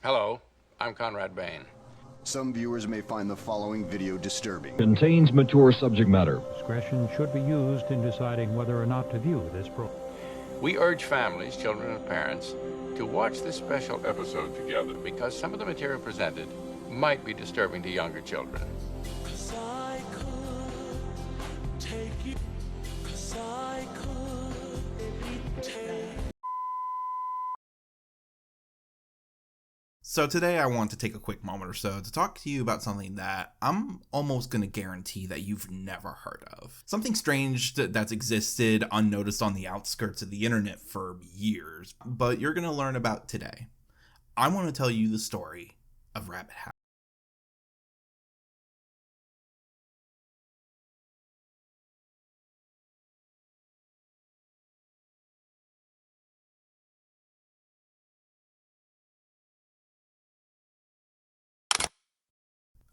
Hello, I'm Conrad Bain. Some viewers may find the following video disturbing. Contains mature subject matter. Discretion should be used in deciding whether or not to view this program. We urge families, children, and parents to watch this special episode together because some of the material presented might be disturbing to younger children. So today I want to take a quick moment or so to talk to you about something that I'm almost going to guarantee that you've never heard of. Something strange that's existed unnoticed on the outskirts of the internet for years, but you're going to learn about today. I want to tell you the story of Rabbit House.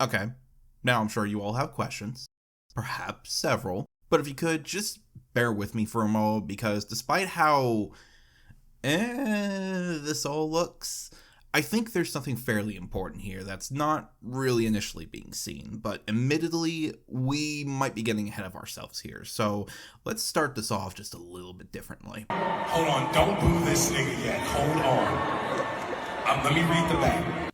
Okay, now I'm sure you all have questions, perhaps several, but if you could, just bear with me for a moment because despite how this all looks, I think there's something fairly important here that's not really initially being seen, but admittedly, we might be getting ahead of ourselves here, so let's start this off just a little bit differently. Hold on, don't boo this nigga yet, hold on. Let me read the back.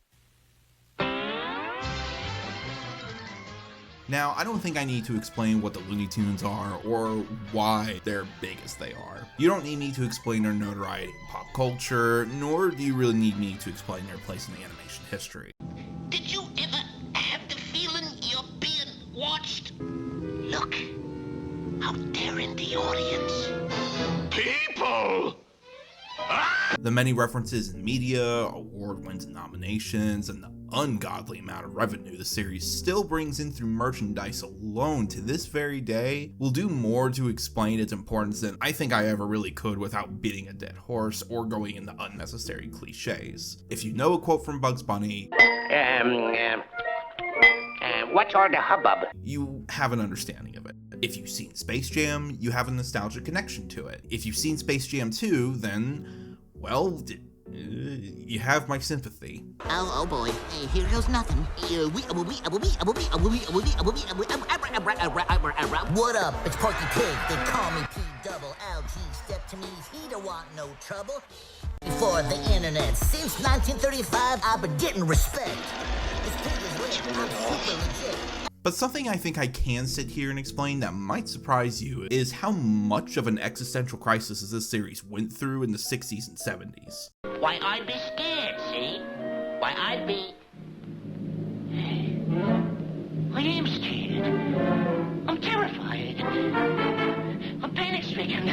Now, I don't think I need to explain what the Looney Tunes are or why they're big as they are. You don't need me to explain their notoriety in pop culture, nor do you really need me to explain their place in the animation history. Did you ever have the feeling you're being watched? Look, out there in the audience. People! The many references in media, award wins and nominations, and the ungodly amount of revenue the series still brings in through merchandise alone to this very day will do more to explain its importance than I think I ever really could without beating a dead horse or going into unnecessary cliches. If you know a quote from Bugs Bunny, What's all the hubbub? you have an understanding of it. If you've seen Space Jam, you have a nostalgic connection to it. If you've seen Space Jam 2, then, well, you have my sympathy. Oh boy, here goes nothing. What up? It's Porky Pig. They call me P-double-L-G. Step to me, he don't want no trouble. For the internet, since 1935, I've been getting respect. This pig is rich, I'm super legit. But something I think I can sit here and explain that might surprise you is how much of an existential crisis this series went through in the 60s and 70s. Why, I'd be scared, see? Why, I'd be... I am scared. I'm terrified. I'm panic-stricken.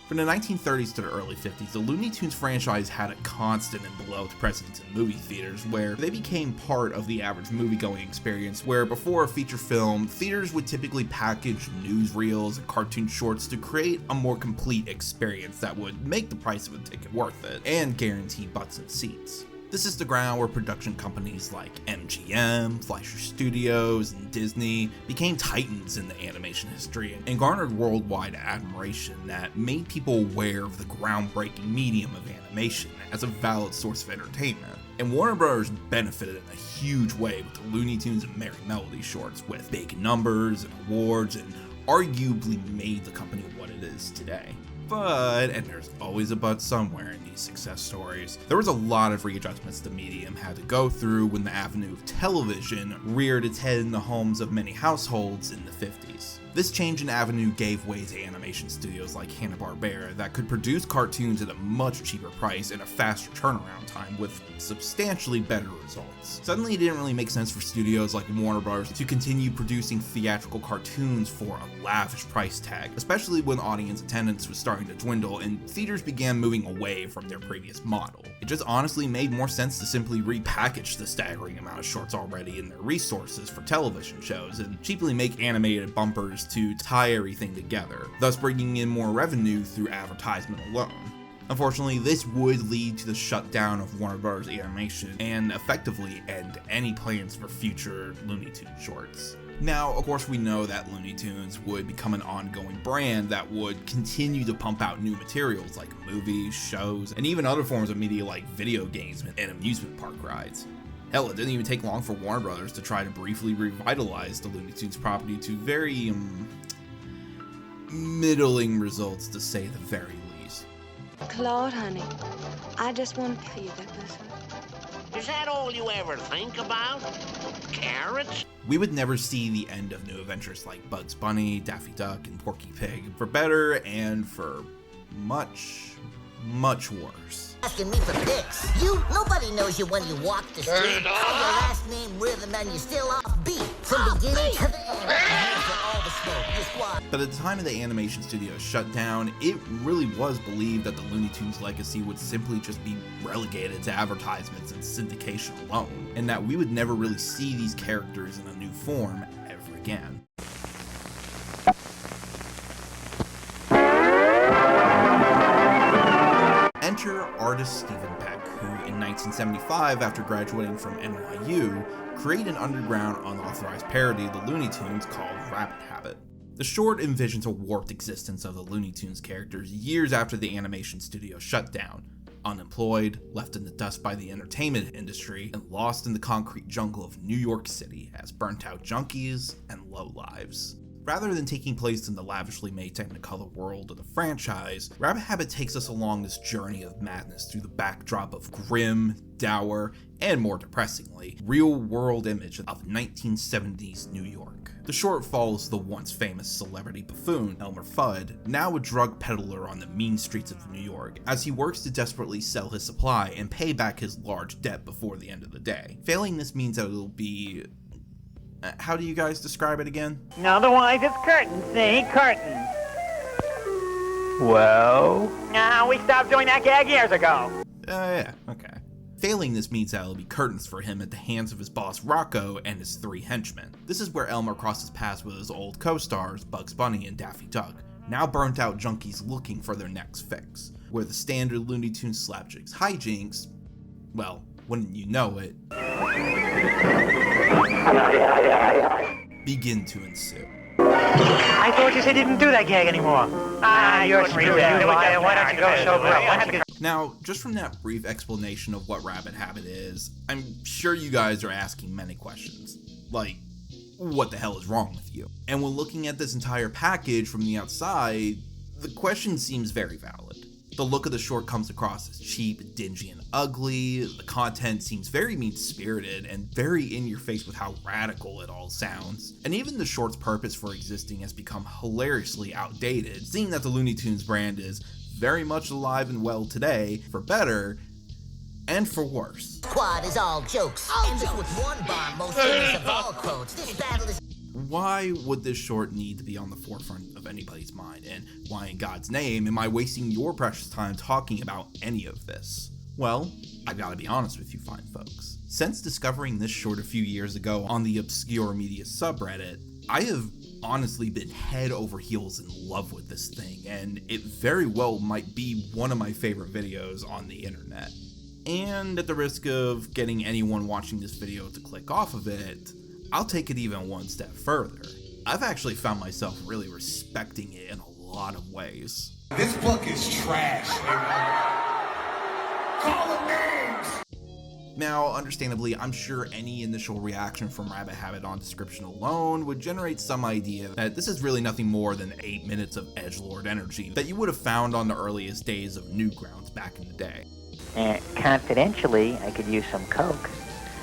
From the 1930s to the early 50s, the Looney Tunes franchise had a constant and beloved presence in movie theaters where they became part of the average movie-going experience, where before a feature film, theaters would typically package newsreels and cartoon shorts to create a more complete experience that would make the price of a ticket worth it and guarantee butts and seats. This is the ground where production companies like MGM, Fleischer Studios, and Disney became titans in the animation history and garnered worldwide admiration that made people aware of the groundbreaking medium of animation as a valid source of entertainment. And Warner Bros. Benefited in a huge way with the Looney Tunes and Merry Melody shorts with big numbers and awards and arguably made the company what it is today. But, and there's always a but somewhere in these success stories, there was a lot of readjustments the medium had to go through when the avenue of television reared its head in the homes of many households in the 50s. This change in avenue gave way to animation studios like Hanna-Barbera that could produce cartoons at a much cheaper price and a faster turnaround time with substantially better results. Suddenly it didn't really make sense for studios like Warner Bros. To continue producing theatrical cartoons for a lavish price tag, especially when audience attendance was starting to dwindle and theaters began moving away from their previous model. It just honestly made more sense to simply repackage the staggering amount of shorts already in their resources for television shows and cheaply make animated bumpers to tie everything together, thus bringing in more revenue through advertisement alone. Unfortunately, this would lead to the shutdown of Warner Bros. Animation and effectively end any plans for future Looney Tunes shorts. Now, of course, we know that Looney Tunes would become an ongoing brand that would continue to pump out new materials like movies, shows, and even other forms of media like video games and amusement park rides. Hell, it didn't even take long for Warner Brothers to try to briefly revitalize the Looney Tunes property to very, middling results, to say the very least. Claude, honey, I just want to tell you that listen. Is that all you ever think about? Carrots? We would never see the end of new adventures like Bugs Bunny, Daffy Duck, and Porky Pig, for better and for much, much worse. Asking me for pics. Nobody knows you when you walk the street. Call your last name rhythm and you're still off beat. From beginning to the end. Here's all the smoke, your squad. But at the time of the animation studio's shutdown, it really was believed that the Looney Tunes legacy would simply just be relegated to advertisements and syndication alone, and that we would never really see these characters in a new form ever again. Enter artist Steven Peck, who in 1975, after graduating from NYU, created an underground unauthorized parody of the Looney Tunes called Rabbit Habit. The short envisions a warped existence of the Looney Tunes characters years after the animation studio shut down, unemployed, left in the dust by the entertainment industry, and lost in the concrete jungle of New York City as burnt-out junkies and lowlives. Rather than taking place in the lavishly made Technicolor world of the franchise, Rabbit Habit takes us along this journey of madness through the backdrop of grim, dour, and more depressingly, real-world image of 1970s New York. The short follows the once famous celebrity buffoon, Elmer Fudd, now a drug peddler on the mean streets of New York, as he works to desperately sell his supply and pay back his large debt before the end of the day. Failing this means that it'll be... how do you guys describe it again? Otherwise, it's curtains, see? Curtains. Well? No, we stopped doing that gag years ago. Yeah, okay. Failing this means that it'll be curtains for him at the hands of his boss Rocco and his 3 henchmen. This is where Elmer crosses paths with his old co-stars, Bugs Bunny and Daffy Duck, now burnt out junkies looking for their next fix, where the standard Looney Tunes slapjacks hijinks, well, wouldn't you know it, begin to ensue. I thought you said you didn't do that gag anymore. You're screwed. Why don't you go sober up? Now, just from that brief explanation of what Rabbit Habit is, I'm sure you guys are asking many questions. Like, what the hell is wrong with you? And when looking at this entire package from the outside, the question seems very valid. The look of the short comes across as cheap, dingy, and ugly. The content seems very mean-spirited and very in-your-face with how radical it all sounds. And even the short's purpose for existing has become hilariously outdated, seeing that the Looney Tunes brand is very much alive and well today, for better and for worse. Squad is all jokes. Ends with one bomb, most famous of all quotes. This battle is... Why would this short need to be on the forefront of anybody's mind, and why in God's name am I wasting your precious time talking about any of this? Well, I've got to be honest with you fine folks. Since discovering this short a few years ago on the obscure media subreddit, I have honestly been head over heels in love with this thing, and it very well might be one of my favorite videos on the internet. And at the risk of getting anyone watching this video to click off of it, I'll take it even one step further. I've actually found myself really respecting it in a lot of ways. This book is trash, nigga. Call the names! Now, understandably, I'm sure any initial reaction from Rabbit Habit on description alone would generate some idea that this is really nothing more than 8 minutes of edgelord energy that you would have found on the earliest days of Newgrounds back in the day. Confidentially, I could use some Coke.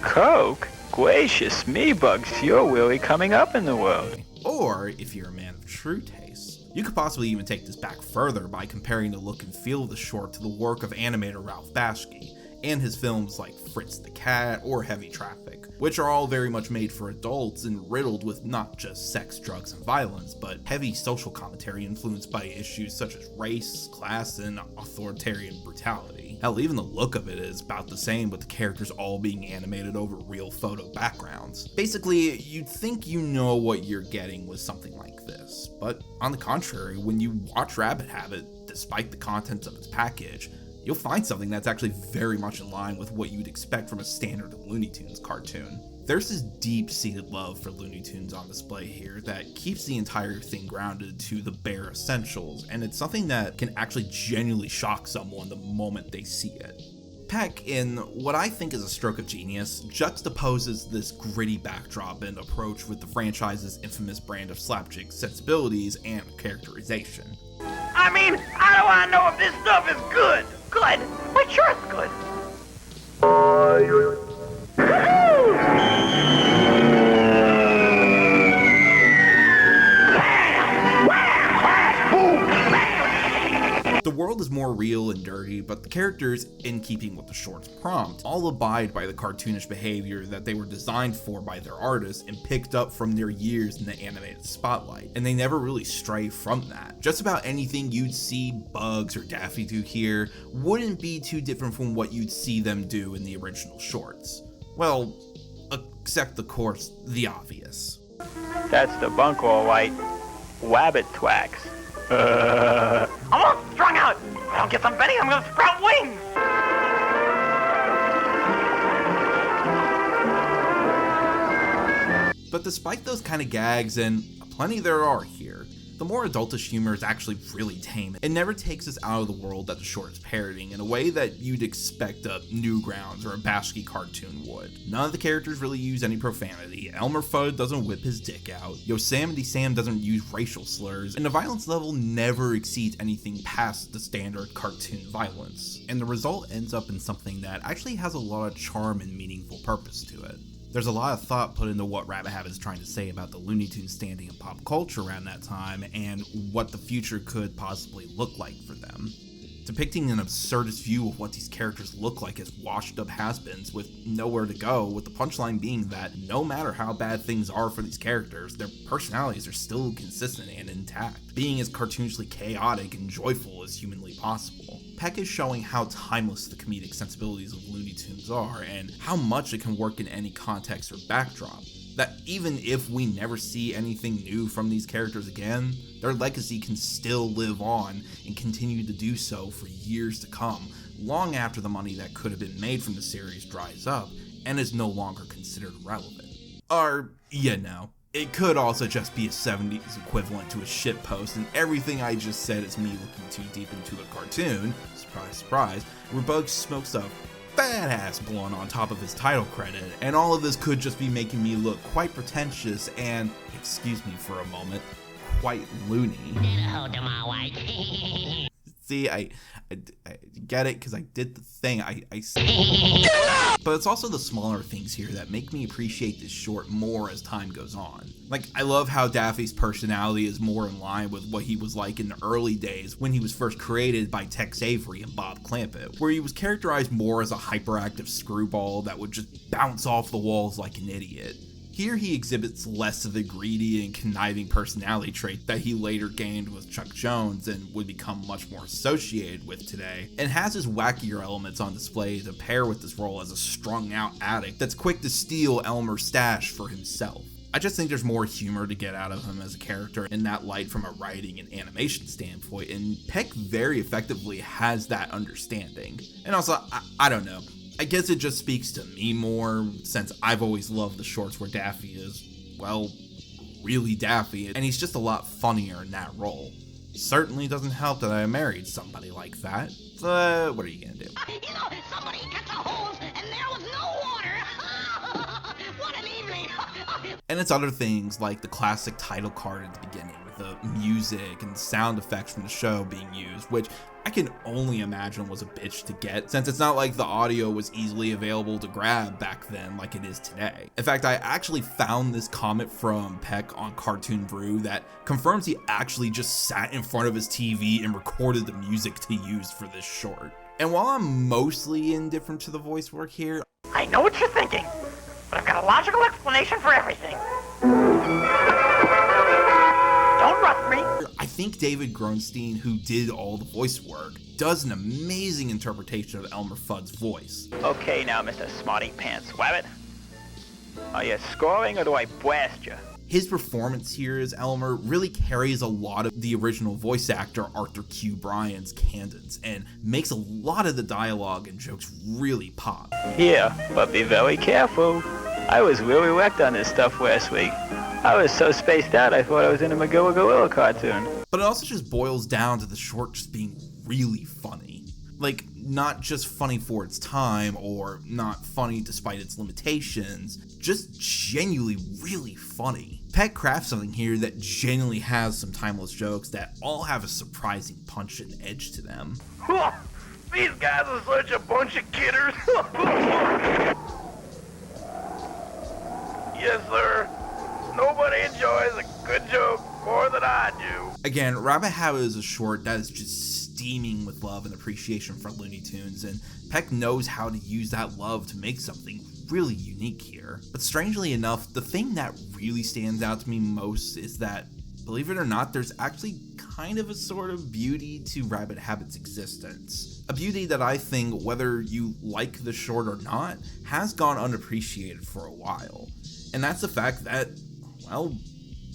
Coke? Gracious me, Bugs, you're really coming up in the world. Or, if you're a man of true taste, you could possibly even take this back further by comparing the look and feel of the short to the work of animator Ralph Bakshi and his films like Fritz the Cat or Heavy Traffic, which are all very much made for adults and riddled with not just sex, drugs, and violence, but heavy social commentary influenced by issues such as race, class, and authoritarian brutality. Hell, even the look of it is about the same, with the characters all being animated over real photo backgrounds. Basically, you'd think you know what you're getting with something like this, but on the contrary, when you watch Rabbit Habit, despite the contents of its package, you'll find something that's actually very much in line with what you'd expect from a standard Looney Tunes cartoon. There's this deep-seated love for Looney Tunes on display here that keeps the entire thing grounded to the bare essentials, and it's something that can actually genuinely shock someone the moment they see it. Peck, in what I think is a stroke of genius, juxtaposes this gritty backdrop and approach with the franchise's infamous brand of slapstick sensibilities and characterization. I mean, I don't want to know if this stuff is good. Good? Well, sure it's good. The world is more real and dirty, but the characters, in keeping with the short's prompt, all abide by the cartoonish behavior that they were designed for by their artists and picked up from their years in the animated spotlight, and they never really stray from that. Just about anything you'd see Bugs or Daffy do here wouldn't be too different from what you'd see them do in the original shorts. Well, except of course, the obvious. That's the bunk all right. Wabbit twacks. I'm all strung out. If I don't get some bedding, I'm gonna sprout wings. But despite those kind of gags, and plenty there are here, the more adultish humor is actually really tame. It never takes us out of the world that the short is parodying in a way that you'd expect a Newgrounds or a Bashki cartoon would. None of the characters really use any profanity, Elmer Fudd doesn't whip his dick out, Yosemite Sam doesn't use racial slurs, and the violence level never exceeds anything past the standard cartoon violence. And the result ends up in something that actually has a lot of charm and meaningful purpose to it. There's a lot of thought put into what Rabbit Habit is trying to say about the Looney Tunes standing in pop culture around that time and what the future could possibly look like for them. Depicting an absurdist view of what these characters look like as washed up has-beens with nowhere to go, with the punchline being that no matter how bad things are for these characters, their personalities are still consistent and intact, being as cartoonishly chaotic and joyful as humanly possible. Peck is showing how timeless the comedic sensibilities of Looney Tunes are and how much it can work in any context or backdrop. That even if we never see anything new from these characters again, their legacy can still live on and continue to do so for years to come, long after the money that could have been made from the series dries up and is no longer considered relevant. Or, you know, it could also just be a 70s equivalent to a shitpost, and everything I just said is me looking too deep into a cartoon, surprise surprise, where Bugs smokes a badass blunt on top of his title credit, and all of this could just be making me look quite pretentious and, excuse me for a moment, quite loony. See, I get it, because I did the thing, but it's also the smaller things here that make me appreciate this short more as time goes on. Like, I love how Daffy's personality is more in line with what he was like in the early days when he was first created by Tex Avery and Bob Clampett, where he was characterized more as a hyperactive screwball that would just bounce off the walls like an idiot. Here he exhibits less of the greedy and conniving personality trait that he later gained with Chuck Jones and would become much more associated with today, and has his wackier elements on display to pair with this role as a strung out addict that's quick to steal Elmer's stash for himself. I just think there's more humor to get out of him as a character in that light from a writing and animation standpoint, and Peck very effectively has that understanding. And also, I don't know, I guess it just speaks to me more, since I've always loved the shorts where Daffy is, well, really Daffy, and he's just a lot funnier in that role. Certainly doesn't help that I married somebody like that, but what are you gonna do? You know, somebody cut the hose and there was no water. What an evening. And it's other things like the classic title card at the beginning with the music and sound effects from the show being used, which I can only imagine was a bitch to get, since it's not like the audio was easily available to grab back then like it is today. In fact, I actually found this comment from Peck on Cartoon Brew that confirms he actually just sat in front of his TV and recorded the music to use for this short. And while I'm mostly indifferent to the voice work here, I know what you're thinking, but I've got a logical explanation for everything. Don't rush me. I think David Grunstein, who did all the voice work, does an amazing interpretation of Elmer Fudd's voice. Okay now, Mr. Smarty Pants Wabbit. Are you scoring or do I blast you? His performance here as Elmer really carries a lot of the original voice actor Arthur Q. Bryan's cadence and makes a lot of the dialogue and jokes really pop. Yeah, but be very careful. I was really wrecked on this stuff last week. I was so spaced out I thought I was in a Magilla Gorilla cartoon. But it also just boils down to the short just being really funny. Like, not just funny for its time, or not funny despite its limitations, just genuinely really funny. Peck crafts something here that genuinely has some timeless jokes that all have a surprising punch and edge to them. These guys are such a bunch of kidders. Yes, sir. Nobody enjoys a good joke more than I do. Again, Rabbit Habit is a short that is just steaming with love and appreciation for Looney Tunes, and Peck knows how to use that love to make something really unique here. But strangely enough, the thing that really stands out to me most is that, believe it or not, there's actually kind of a sort of beauty to Rabbit Habit's existence. A beauty that I think, whether you like the short or not, has gone unappreciated for a while. And that's the fact that, well,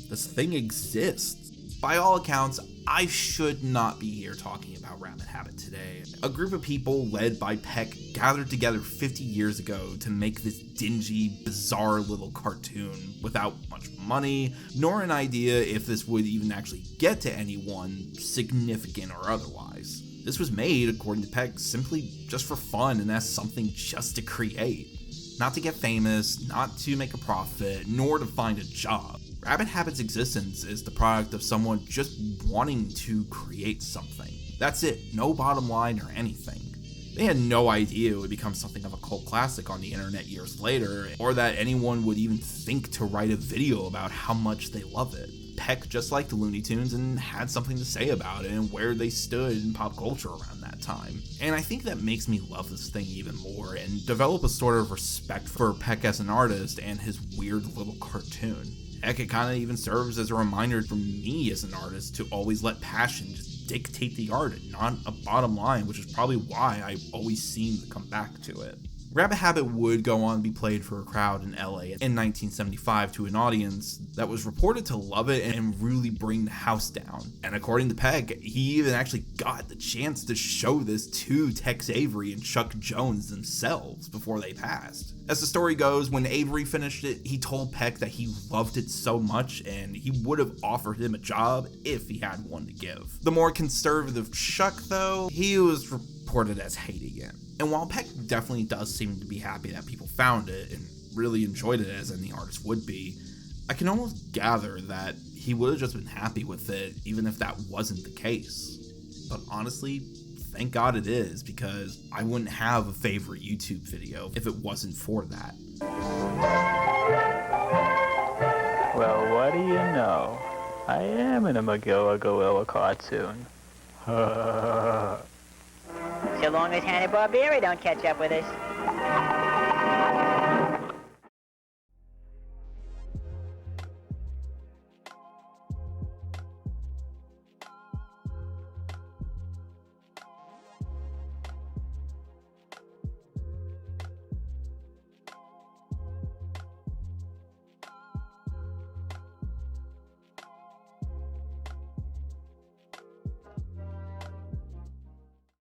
this thing exists. By all accounts, I should not be here talking about Rabbit Habit today. A group of people led by Peck gathered together 50 years ago to make this dingy, bizarre little cartoon without much money, nor an idea if this would even actually get to anyone, significant or otherwise. This was made, according to Peck, simply just for fun and as something just to create. Not to get famous, not to make a profit, nor to find a job. Rabbit Habit's existence is the product of someone just wanting to create something. That's it, no bottom line or anything. They had no idea it would become something of a cult classic on the internet years later, or that anyone would even think to write a video about how much they love it. Peck just liked the Looney Tunes and had something to say about it and where they stood in pop culture around that time. And I think that makes me love this thing even more and develop a sort of respect for Peck as an artist and his weird little cartoon. Heck, it kind of even serves as a reminder for me as an artist to always let passion just dictate the art and not a bottom line, which is probably why I always seem to come back to it. Rabbit Habit would go on to be played for a crowd in LA in 1975 to an audience that was reported to love it and really bring the house down. And according to Peck, he even actually got the chance to show this to Tex Avery and Chuck Jones themselves before they passed. As the story goes, when Avery finished it, he told Peck that he loved it so much and he would have offered him a job if he had one to give. The more conservative Chuck, though, he was reported as hating it. And while Peck definitely does seem to be happy that people found it and really enjoyed it as any artist would be, I can almost gather that he would have just been happy with it even if that wasn't the case. But honestly, thank God it is, because I wouldn't have a favorite YouTube video if it wasn't for that. Well, what do you know? I am in a Magilla Gorilla cartoon. So long as Hanna-Barbera don't catch up with us.